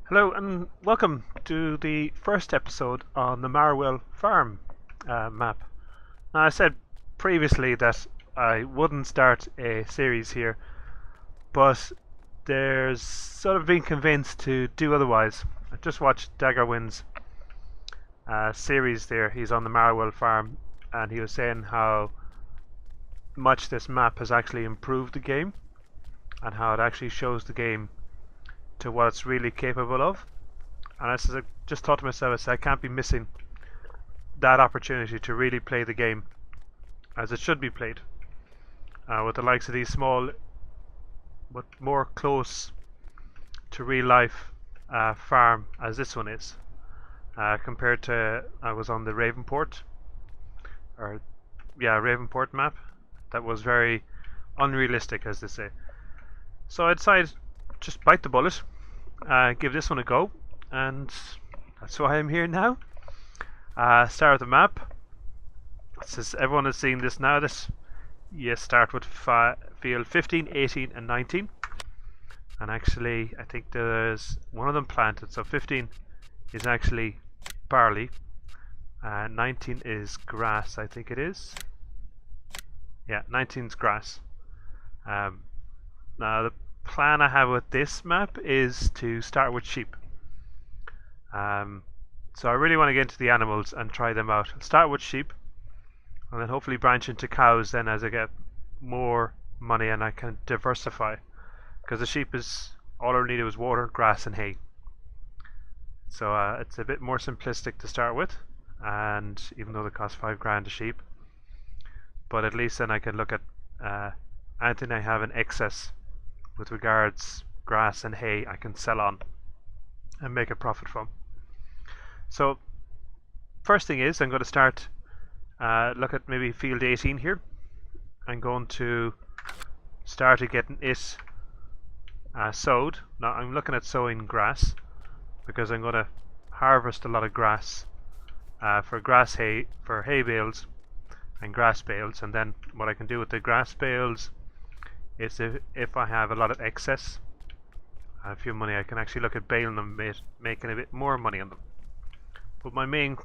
Hello and welcome to the first episode on the Marwell Farm map. Now, I said previously that I wouldn't start a series here, but there's sort of been convinced to do otherwise. I just watched Daggerwin's series there. He's on the Marwell Farm and he was saying how much this map has actually improved the game and how it actually shows the game to what it's really capable of. And I just thought to myself, I can't be missing that opportunity to really play the game as it should be played, with the likes of these small but more close to real life farm as this one is, compared to I was on the Ravenport map that was very unrealistic, as they say. So I decided just bite the bullet, give this one a go, and that's why I'm here now. Start with the map. Since everyone has seen this now, you start with field 15, 18 and 19, and actually I think there's one of them planted, so 15 is actually barley, 19 is grass, I think it is. Yeah, 19 is grass. Now the plan I have with this map is to start with sheep. So I really want to get into the animals and try them out. I'll start with sheep and then hopefully branch into cows then as I get more money and I can diversify, because the sheep is all I need is water, grass and hay. So it's a bit more simplistic to start with, and even though they cost £5 a sheep, but at least then I can look at anything I have in excess with regards grass and hay I can sell on and make a profit from. So first thing is I'm going to start look at maybe field 18 here. I'm going to start getting it sowed. Now I'm looking at sowing grass because I'm going to harvest a lot of grass for hay bales and grass bales, and then what I can do with the grass bales is if I have a lot of excess, a few money, I can actually look at baling them, making a bit more money on them. But my main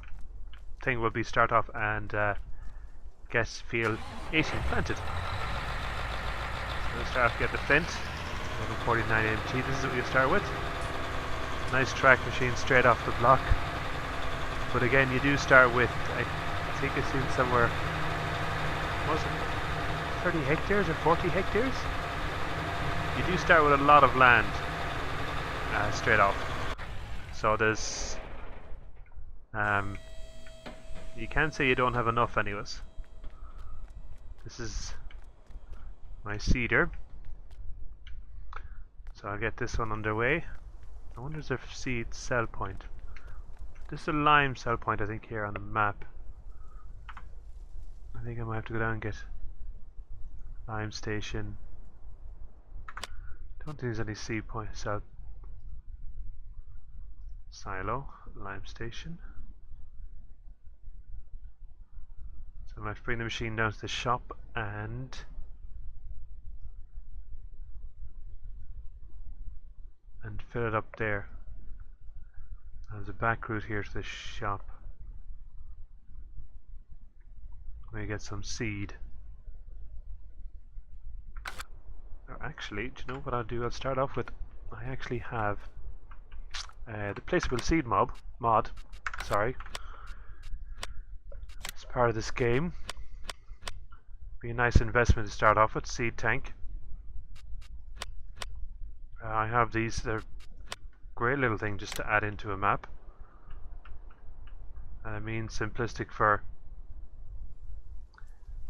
thing will be start off and get field 18 planted. So we'll start off, get the flint, 49 MT, this is what you start with. Nice track machine straight off the block. But again, you do start with, I think I've seen somewhere, was it 30 hectares or 40 hectares? You do start with a lot of land straight off. So there's you can't say you don't have enough anyways. This is my cedar. So I'll get this one underway. I wonder if there's a seed sell point. This is a lime sell point I think here on the map. I think I might have to go down and get lime station. Don't think there's any seed point silo, lime station. So I might bring the machine down to the shop and fill it up there. There's a back route here to the shop. Let me get some seed. Or actually, do you know what I'll do? I'll start off with, I actually have the placeable seed mod, sorry. It's part of this game. Be a nice investment to start off with, seed tank. I have these, they're a great little thing just to add into a map. And I mean simplistic for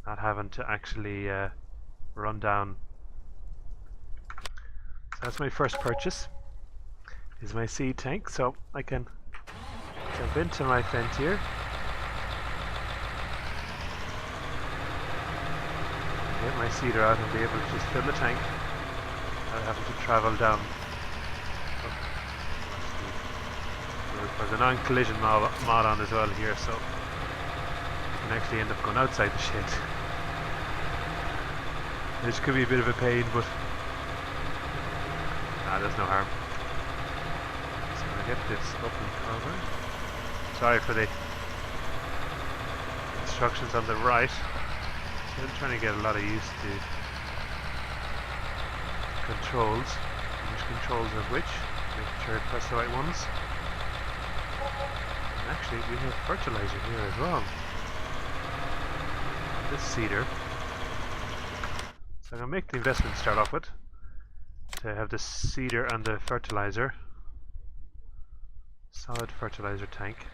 not having to actually run down. So that's my first purchase, is my seed tank, so I can jump into my fence here. Get my seeder out and be able to just fill the tank without having to travel down. There's a non-collision mod on as well here, so you can actually end up going outside the shed. This could be a bit of a pain, but there's no harm. So get this up and cover. Sorry for the instructions on the right. Still trying to get a lot of use to controls. Which controls of which. Making sure I press the right ones. And actually we have fertilizer here as well. This cedar. So I'm going to make the investment to start off with. To have the cedar and the fertilizer. Solid fertilizer tank.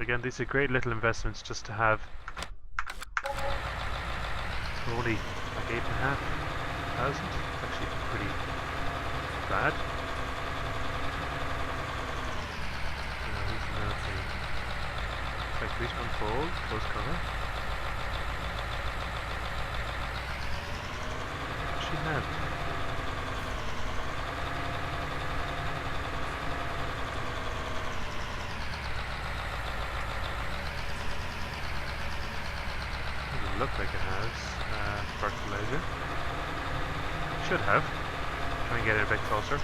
Again, these are great little investments just to have. So only like 8,500. Actually pretty bad. Here's another thing. Effectively unfold, close cover. What does she have? Doesn't look like it has fertilizer. Should have. Try and get it a bit closer.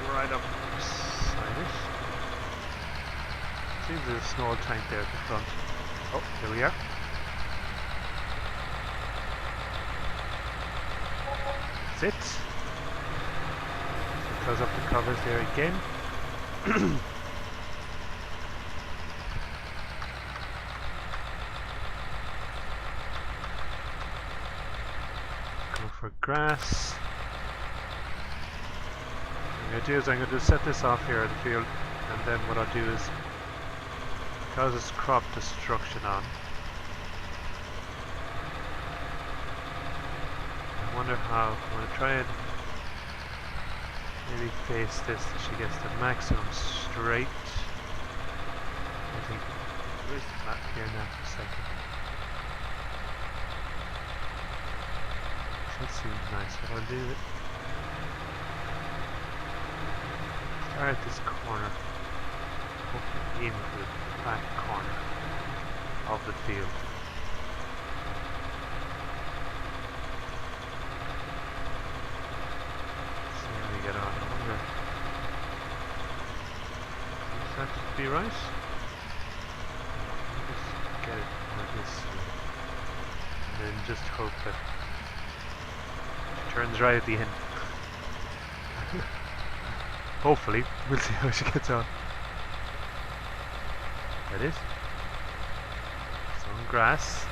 Right up beside it. Seems there's a small tank there at the front. Oh, there we are. That's it. So close up the covers there again. For grass. What I'm going to do is I'm going to set this off here in the field, and then what I'll do is, because it's crop destruction on, I wonder how, I'm going to try and maybe face this so she gets the maximum straight. I think, where's the map here now for a second? That seems nice, but I'll do it. Start at this corner. Hopefully aim for the back corner of the field. Let's see how we get on. I wonder. Does that be right? I'll just get it like this way. And then just hope that turns right at the end. Hopefully, we'll see how she gets on. That is. Some grass.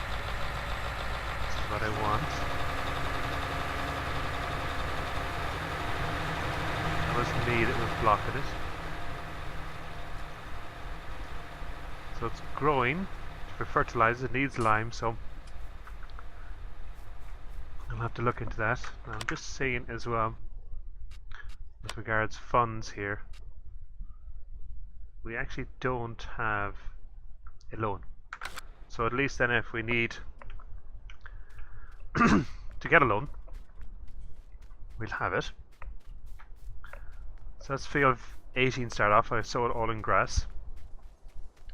This is what I want. That was me that was blocking it. So it's growing. For fertilizer, it needs lime, so I'll have to look into that. Now, I'm just saying as well, with regards funds here, we actually don't have a loan. So at least then if we need to get a loan, we'll have it. So let's field 18 start off. I sow it all in grass.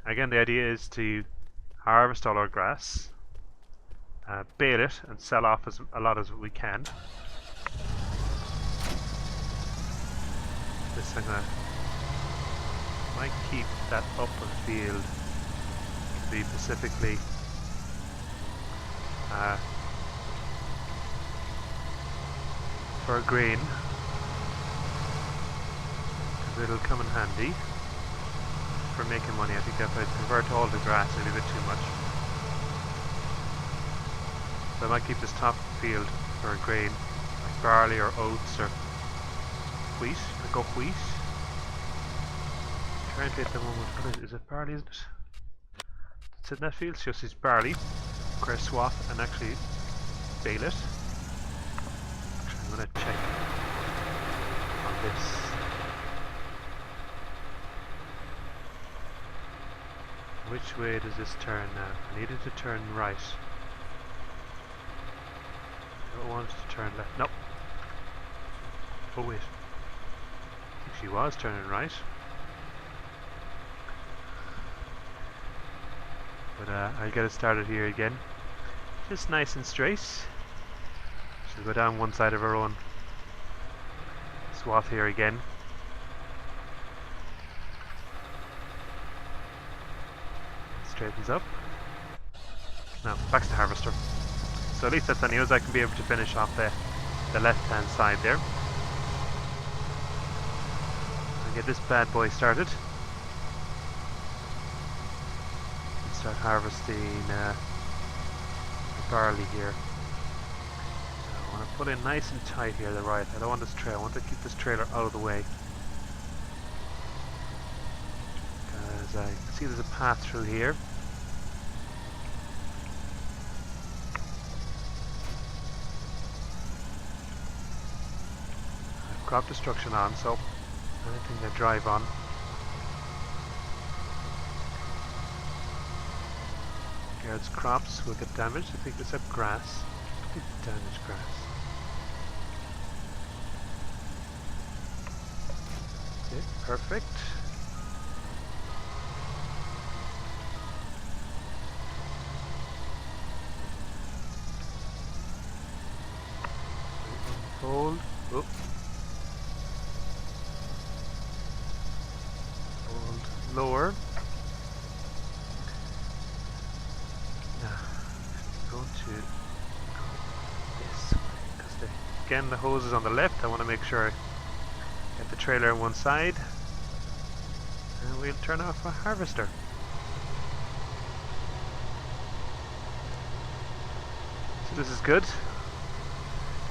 Again, the idea is to harvest all our grass, bale it and sell off a lot as we can. This I'm gonna might keep that upper field to be specifically for grain, because it'll come in handy for making money. I think if I convert all the grass it'll be a bit too much. So I might keep this top field for grain, like barley or oats or wheat. I go wheat. Currently at the moment, what is it? Barley, isn't it? It's in that field, it's just this barley. Square swath and actually bale it. Actually, I'm going to check on this. Which way does this turn now? I need it to turn right. I don't want it to turn left. Nope. Oh wait. I think she was turning right. But I'll get it started here again. Just nice and straight. She'll go down one side of her own swath here again. Straightens up. Now back to the harvester. So at least that's any news. I can be able to finish off the left hand side there. And get this bad boy started. And start harvesting the barley here. I want to put in nice and tight here the right. I don't want this trailer. I want to keep this trailer out of the way. Because I can see there's a path through here. I've crop destruction on, so anything I drive on. Guards crops will get damaged. I think it's up grass. Damaged grass. Okay, perfect. Hold. Oh. Hold lower. Now, go to this way, because again the hose is on the left. I want to make sure I get the trailer on one side, and we'll turn off a harvester. So this is good.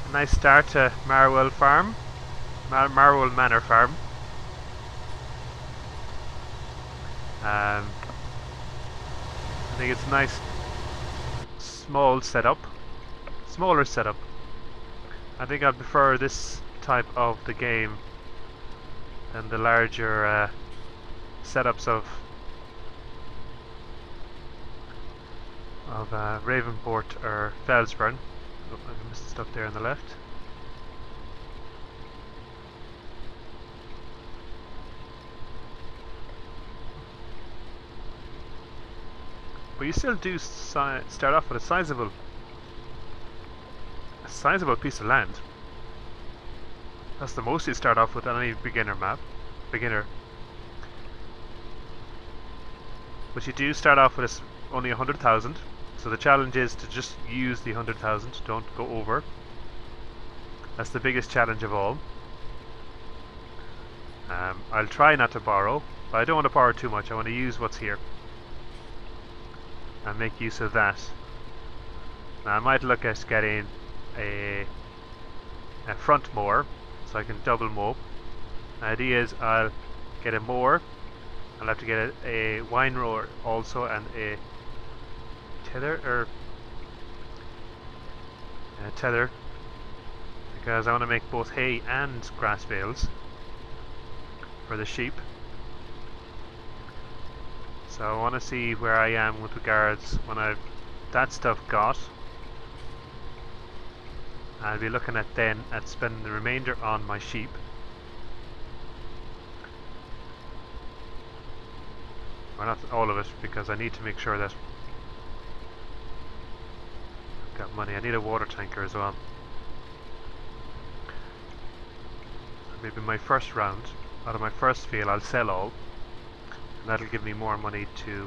A nice start to Marwell Farm, Marwell Manor Farm. I think it's a nice small setup, smaller setup. I think I prefer this type of the game than the larger setups of Ravenport or Felsburn. Oh, I missed the stuff there on the left. But you still do start off with a sizable piece of land. That's the most you start off with on any beginner map. But you do start off with only 100,000. So the challenge is to just use the 100,000. Don't go over. That's the biggest challenge of all. I'll try not to borrow, but I don't want to borrow too much. I want to use what's here and make use of that. Now I might look at getting a front mower so I can double mow. The idea is I'll get a mower. I'll have to get a wine rower also, and a tether, because I want to make both hay and grass bales for the sheep. So I want to see where I am with regards when I've that stuff got. I'll be looking at then at spending the remainder on my sheep. Well, not all of it, because I need to make sure that I've got money. I need a water tanker as well. Maybe my first round, out of my first field, I'll sell all. And that'll give me more money to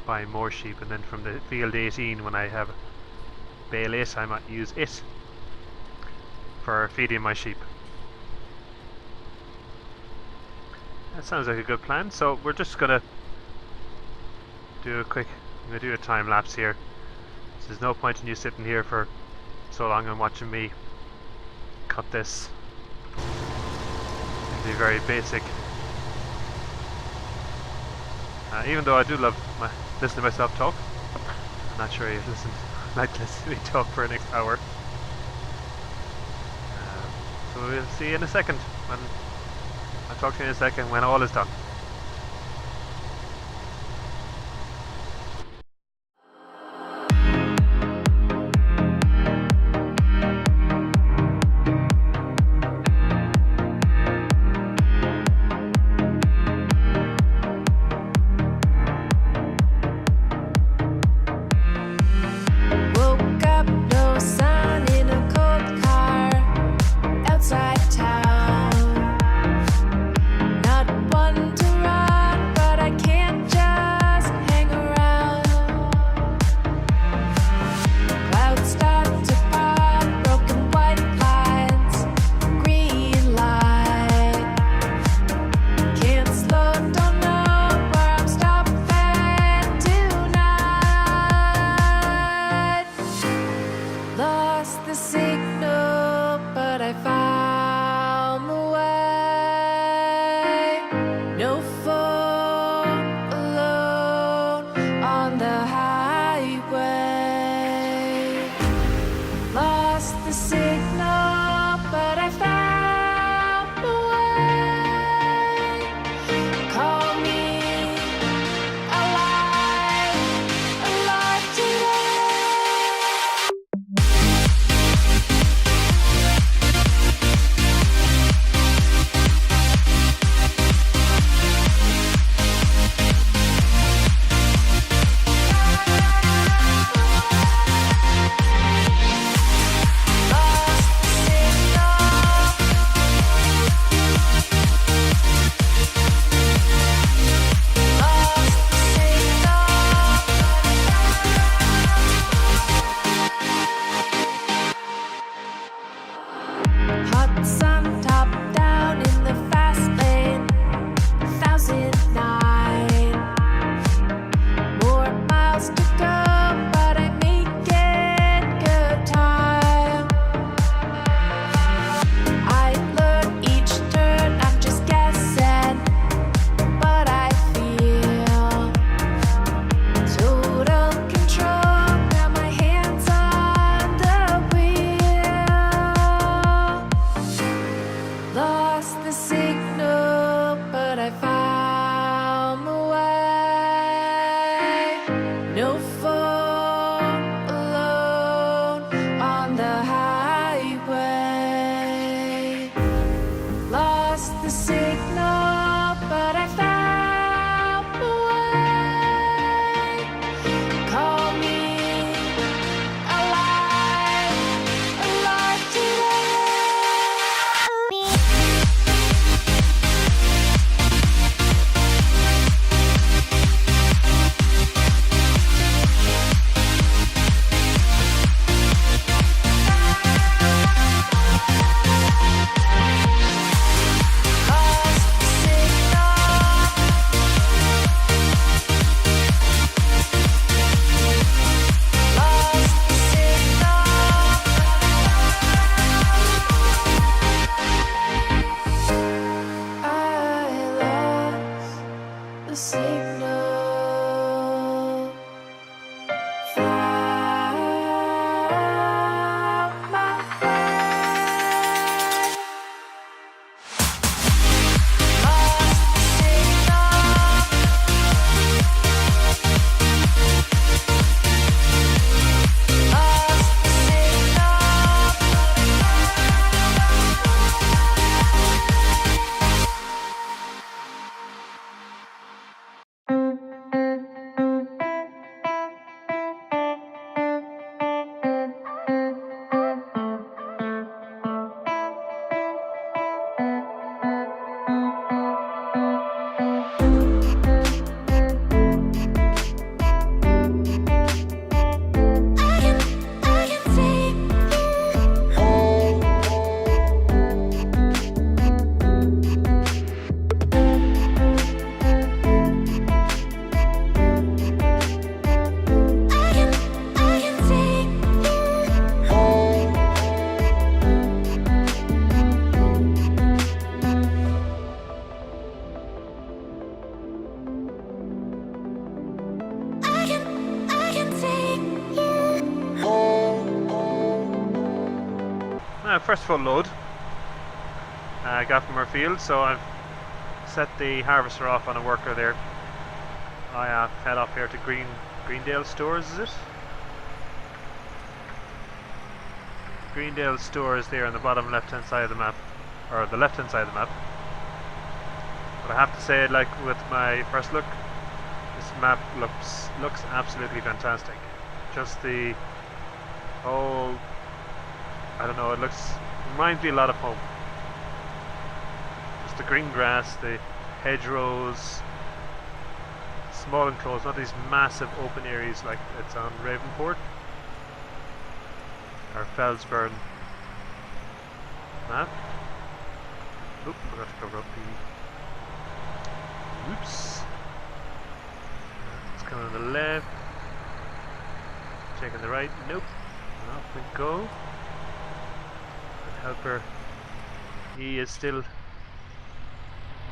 buy more sheep. And then from the field 18, when I have bale 8, I might use it for feeding my sheep. That sounds like a good plan. So we're just gonna do a quick, I'm gonna do a time lapse here. So there's no point in you sitting here for so long and watching me cut this. It'll be very basic. Even though I do love listening to myself talk, I'm not sure you've like listen to me talk for the next hour. So we'll see you in a second. I'll talk to you in a second when all is done. Woke up, no sun in a cold car. First full load I got from our field, so I've set the harvester off on a worker there. I head off here to Greendale Stores, is it? Greendale Stores there on the bottom left hand side of the map, or the left hand side of the map. But I have to say, like with my first look, this map looks absolutely fantastic. Just the whole, I don't know, reminds me a lot of home. Just the green grass, the hedgerows, small enclosed, not these massive open areas like it's on Ravenport or Felsburn map. Oop, forgot to cover up the... Oops. It's coming on the left. Checking the right. Nope. And off we go. And helper. He is still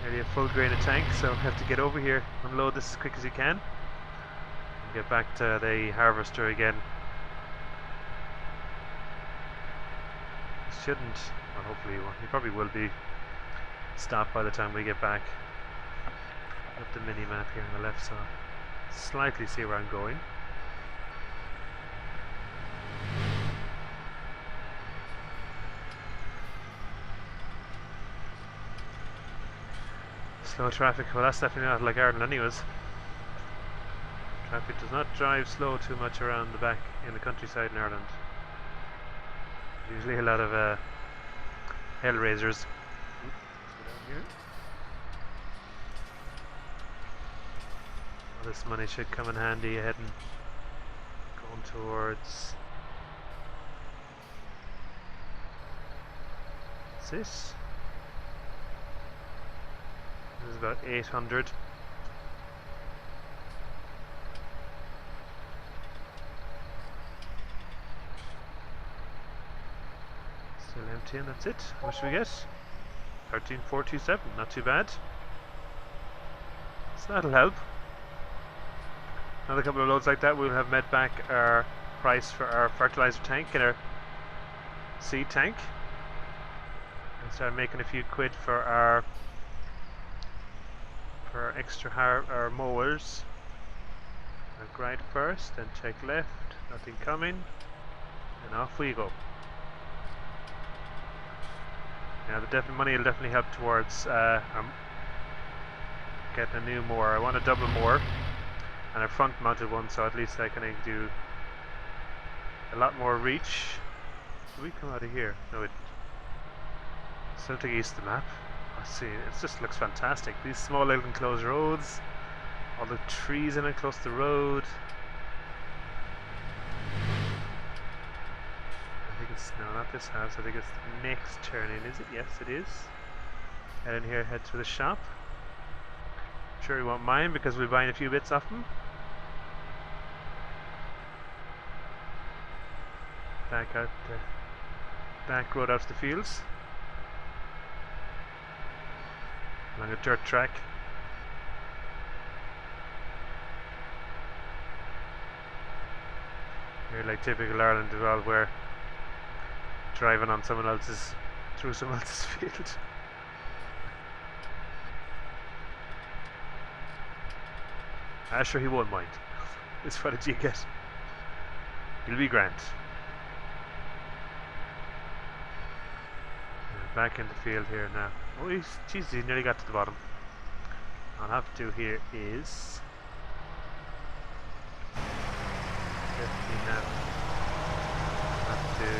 nearly a full grain of tank, so I have to get over here, unload this as quick as you can, and get back to the harvester again. Shouldn't, well, hopefully he probably will be stopped by the time we get back. Got the mini map here on the left, so I'll slightly see where I'm going. Slow traffic, well that's definitely not like Ireland anyways. Traffic does not drive slow too much around the back in the countryside in Ireland. Usually a lot of hellraisers. Well, this money should come in handy heading going towards... What's this? This is about 800. Still empty, and that's it. How much do we get? 13,427, not too bad. So that'll help. Another couple of loads like that, we'll have met back our price for our fertilizer tank and our seed tank. And start making a few quid for our extra our mowers. Look right first, then check left, nothing coming, and off we go. Now the money will definitely help towards getting a new mower. I want a double mower and a front mounted one, so at least I can do a lot more reach. Did we come out of here? No, it still to east the map. Let's see, it just looks fantastic. These small little enclosed roads, all the trees in it close to the road. I think it's, no, not this house, I think it's the next turn in, is it? Yes, it is. Head in here, head to the shop. I'm sure he won't mind because we're buying a few bits off him. Back out the back road out to the fields. Along a dirt track. Here, like typical Ireland as well, where driving on someone else's, through someone else's field. Sure, he won't mind. It's what did you get? He'll be grand. Back in the field here now. Oh, Jesus, he nearly got to the bottom. All I'll have to do here is have to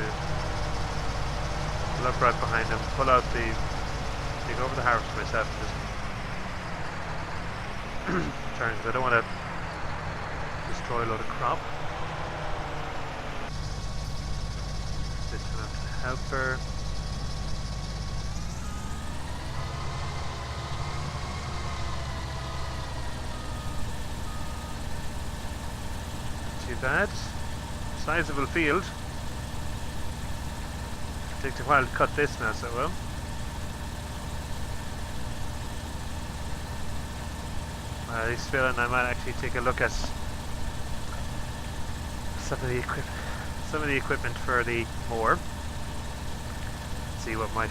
pull up right behind him, pull out the, take over the harvest myself and just turn, because I don't want to destroy a load of crop. This one up to the helper. Too bad. Sizable field. Takes a while to cut this now, so well. This feeling I might actually take a look at some of the equipment for the mower. see what might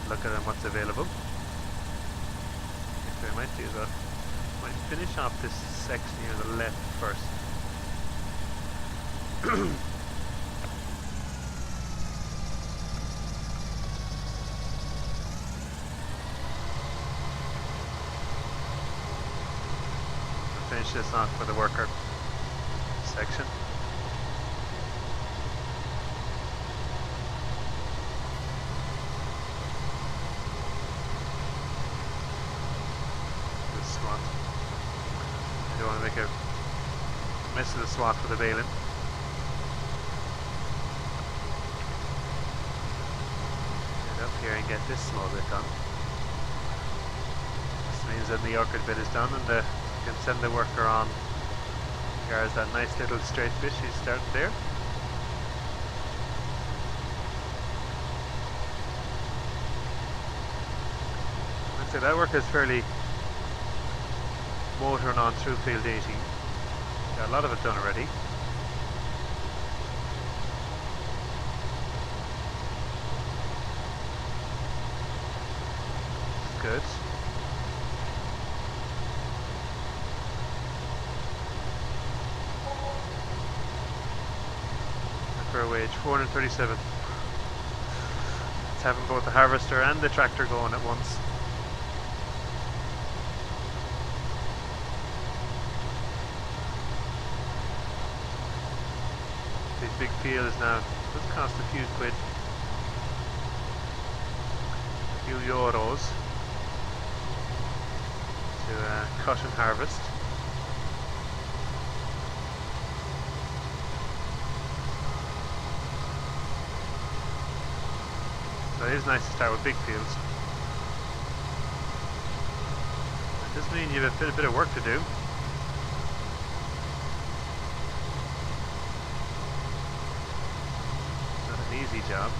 look at and what's available. Actually, I might do that. Might finish off this section here on the left first. Finish this off for the worker section. The swat. I don't want to make a mess of the swat for the baling. Get up here and get this small bit done. This means that the orchid bit is done and the can send the worker on. There's that nice little straight bit she's starting there. I'd say that work is fairly motoring on through field 18. Got a lot of it done already. Good. For a wage, 437. It's having both the harvester and the tractor going at once. These big fields now, this cost a few quid. A few euros to cut and harvest. So it is nice to start with big fields. It does mean you have a bit of work to do. It's not an easy job.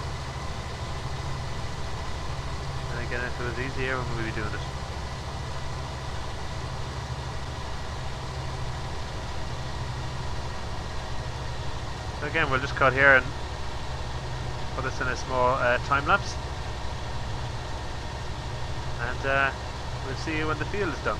And again, if it was easier, we would be doing it. So again, we'll just cut here and put this in a small time lapse, and we'll see you when the field is done.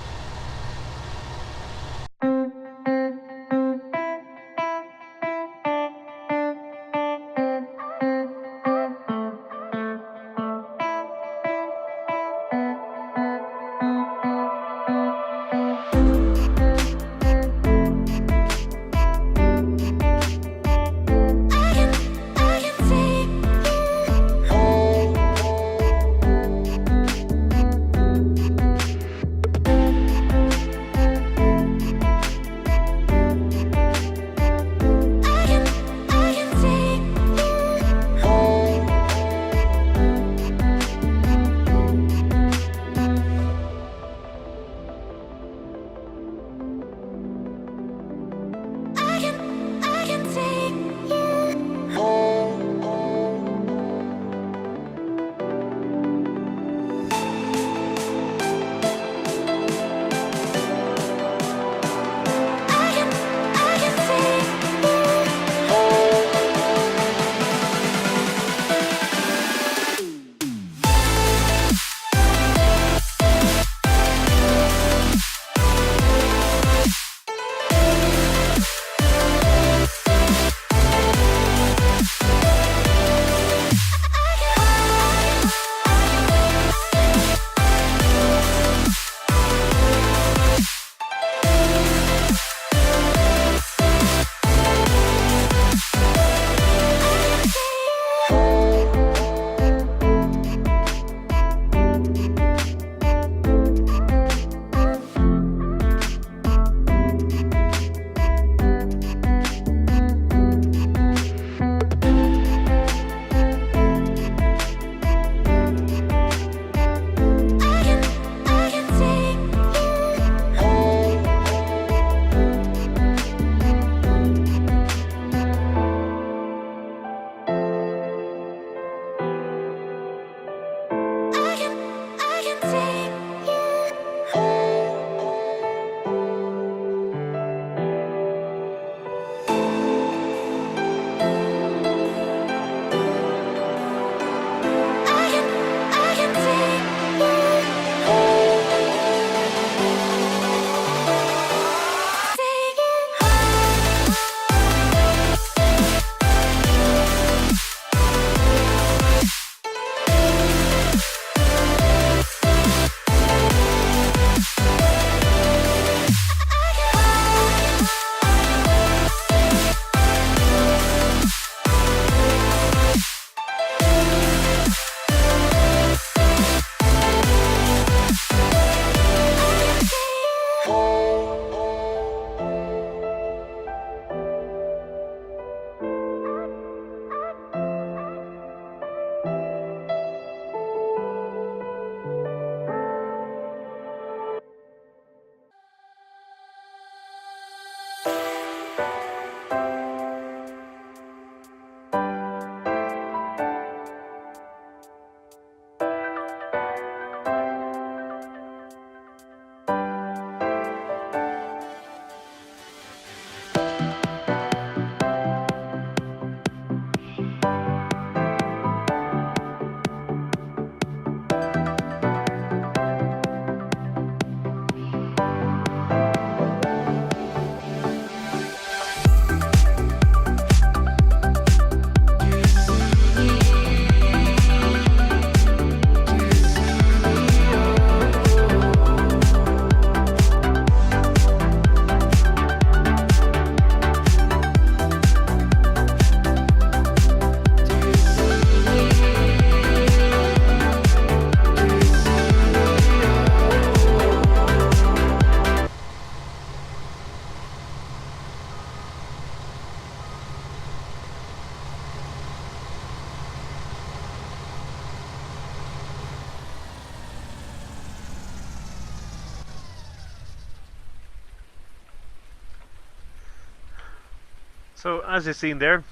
So as you've seen there,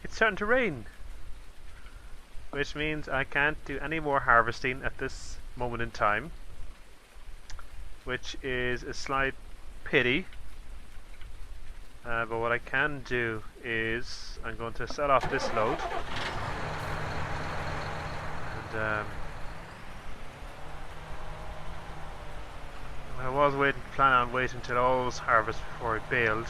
it's starting to rain, which means I can't do any more harvesting at this moment in time, which is a slight pity. But what I can do is I'm going to sell off this load, and I was planning on waiting until all was harvested before I baled.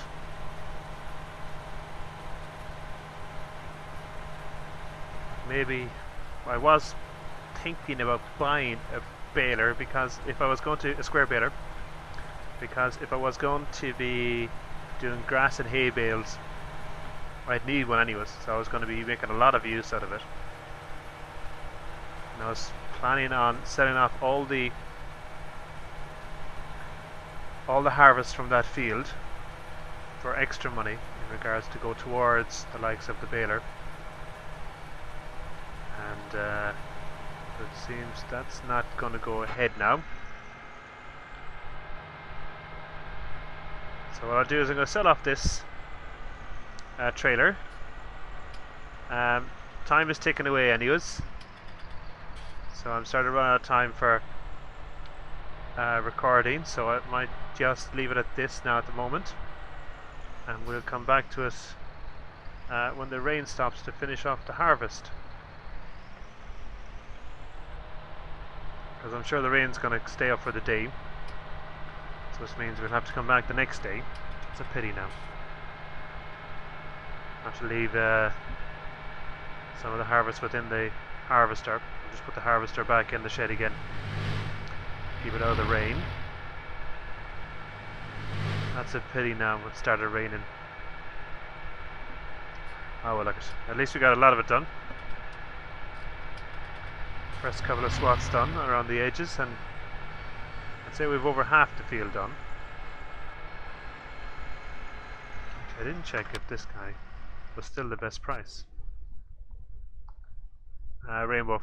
Maybe I was thinking about buying a baler, because if I was going to a square baler, because if I was going to be doing grass and hay bales, I'd need one anyways, so I was going to be making a lot of use out of it. And I was planning on selling off all the harvest from that field for extra money in regards to go towards the likes of the baler. And it seems that's not going to go ahead now. So what I'll do is I'm going to sell off this trailer. Time is ticking away anyways, so I'm starting to run out of time for recording, so I might just leave it at this now at the moment, and we'll come back to it when the rain stops to finish off the harvest, because I'm sure the rain's going to stay up for the day. So this means we'll have to come back the next day. It's a pity now. I have to leave some of the harvest within the harvester. I'll just put the harvester back in the shed again. Keep it out of the rain. That's a pity now, it started raining. Oh well, look, at least we got a lot of it done. First couple of swaths done around the edges, and I'd say we've over half the field done. I didn't check if this guy was still the best price. Rainbow.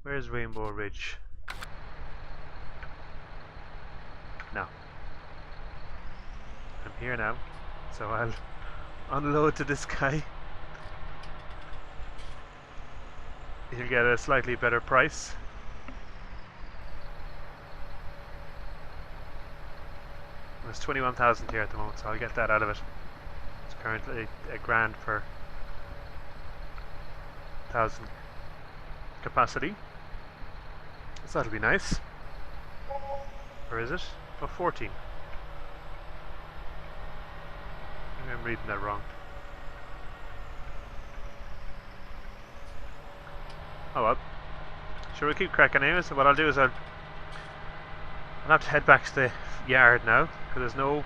Where's Rainbow Ridge? No. I'm here now, so I'll unload to this guy. He'll get a slightly better price. There's 21,000 here at the moment, so I'll get that out of it. It's currently $1,000 for 1,000 capacity, so that'll be nice. Or is it? Oh, 14. Maybe I'm reading that wrong. Oh well. Sure, we'll keep cracking anyway, so what I'll do is I'll have to head back to the yard now, because there's no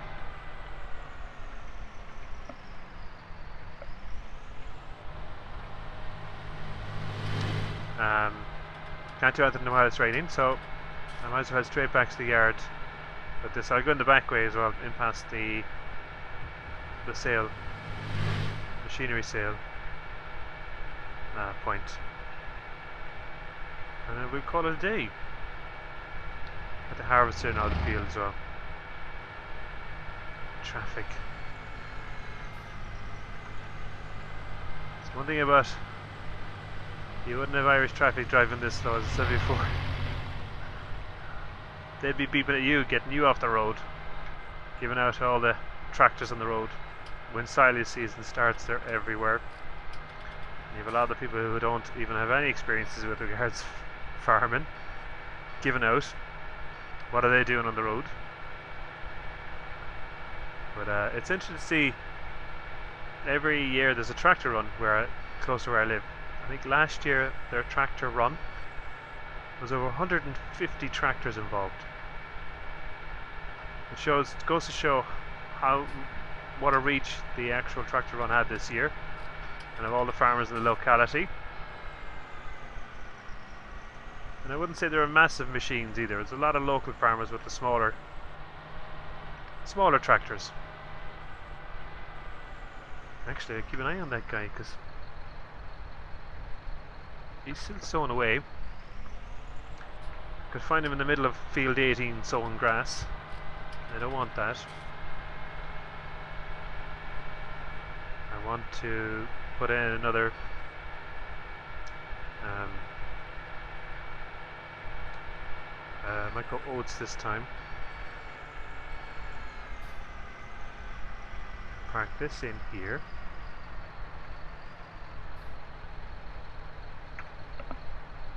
can't do anything while it's raining, so I might as well head straight back to the yard with this. I'll go in the back way as well, in past the sale, machinery sale point, and then we'll call it a day. At the harvester and all the field as well. Traffic. It's one thing about, you wouldn't have Irish traffic driving this slow, as I said before. They'd be beeping at you, getting you off the road, giving out all the tractors on the road. When silage season starts, they're everywhere. And you have a lot of people who don't even have any experiences with regards to farming, giving out. What are they doing on the road? But it's interesting to see. Every year there's a tractor run close to where I live. I think last year their tractor run was over 150 tractors involved. It goes to show what a reach the actual tractor run had this year, and of all the farmers in the locality. And I wouldn't say there are massive machines either. There's a lot of local farmers with the smaller tractors. Actually, I keep an eye on that guy, because he's still sowing away. Could find him in the middle of field 18 sowing grass. I don't want that. want to put in another micro oats this time. Park this in here.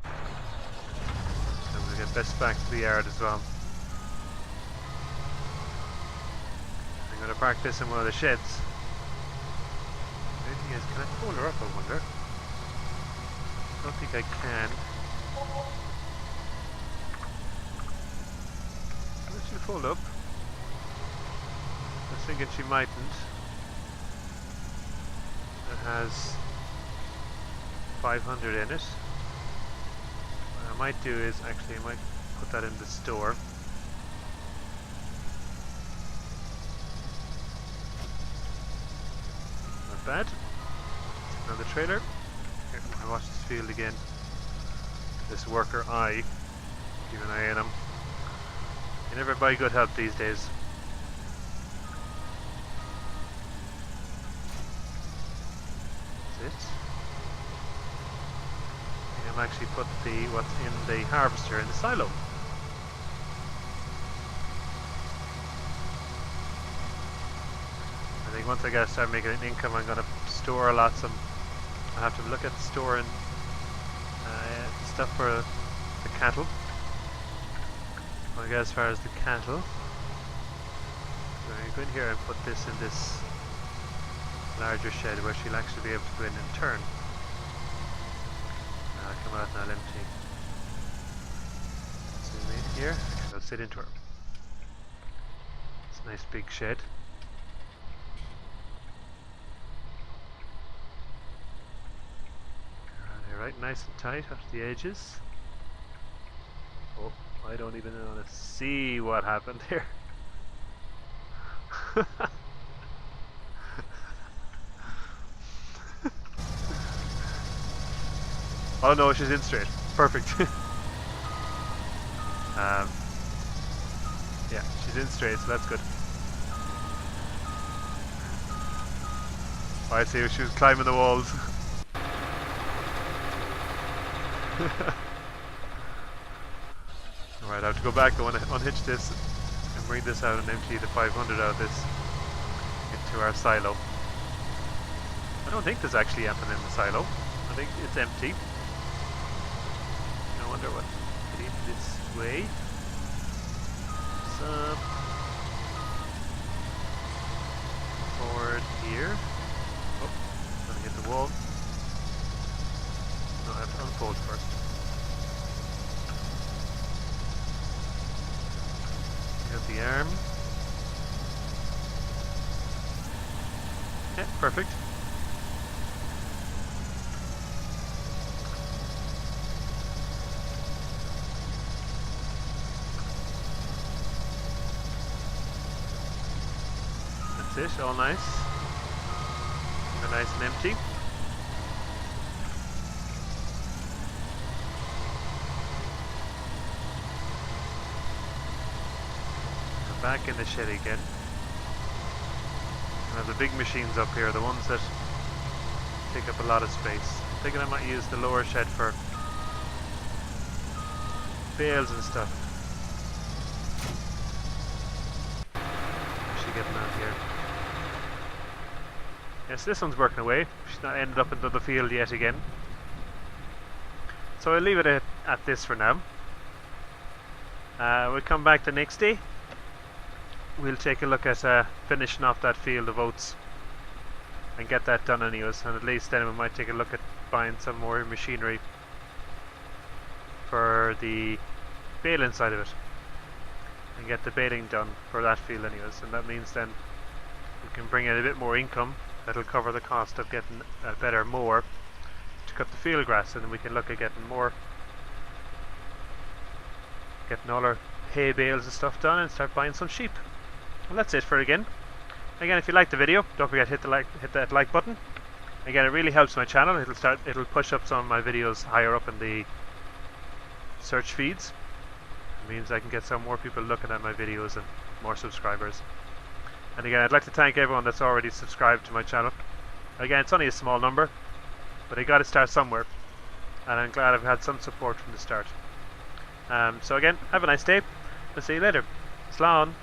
And we'll get this back to the yard as well. I'm going to park this in one of the sheds. The thing is, can I pull her up, I wonder? I don't think I can. Will she fold up? I was thinking she mightn't. It has 500 in it. What I might do is, actually I might put that in the store. Not bad. Another trailer. Here, I watch this field again. This worker eye. Keep an eye on him. You never buy good help these days. That's it. I'll actually put what's in the harvester in the silo. I think once I start making an income, I'm going to store a lot. I have to look at storing stuff for the cattle. I'll go as far as the cattle. So I'm going to go in here and put this in this larger shed where she'll actually be able to go in and turn. Now I'll come out and I'll empty. Zoom in here. I'll sit into her. It's a nice big shed. Right, nice and tight up to the edges. Oh, I don't even want to see what happened here. Oh no, she's in straight. Perfect. Yeah, she's in straight, so that's good. I see, she was climbing the walls. Alright, I have to go back. I want to unhitch this and bring this out and empty the 500 out of this into our silo. I don't think there's actually anything in the silo. I think it's empty. I wonder what came this way. Some forward here. Oh, gonna hit the wall. No, I have to unfold first. Got the arm. Yeah, perfect. That's it, all nice. And nice and empty. Back in the shed again. Now the big machines up here, the ones that take up a lot of space. I'm thinking I might use the lower shed for bales and stuff. What's she getting on here? Yes, this one's working away. She's not ended up into the field yet again. So I'll leave it at this for now. We'll come back the next day. We'll take a look at finishing off that field of oats and get that done anyways, and at least then we might take a look at buying some more machinery for the baling side of it and get the baling done for that field anyways, and that means then we can bring in a bit more income that'll cover the cost of getting a better mower to cut the field grass, and then we can look at getting all our hay bales and stuff done and start buying some sheep. Well, that's it for again. Again, if you liked the video, don't forget to hit that like button. Again, it really helps my channel. It'll push up some of my videos higher up in the search feeds. It means I can get some more people looking at my videos and more subscribers. And again, I'd like to thank everyone that's already subscribed to my channel. Again, it's only a small number, but I got to start somewhere, and I'm glad I've had some support from the start. So again, have a nice day. I'll see you later. Slán.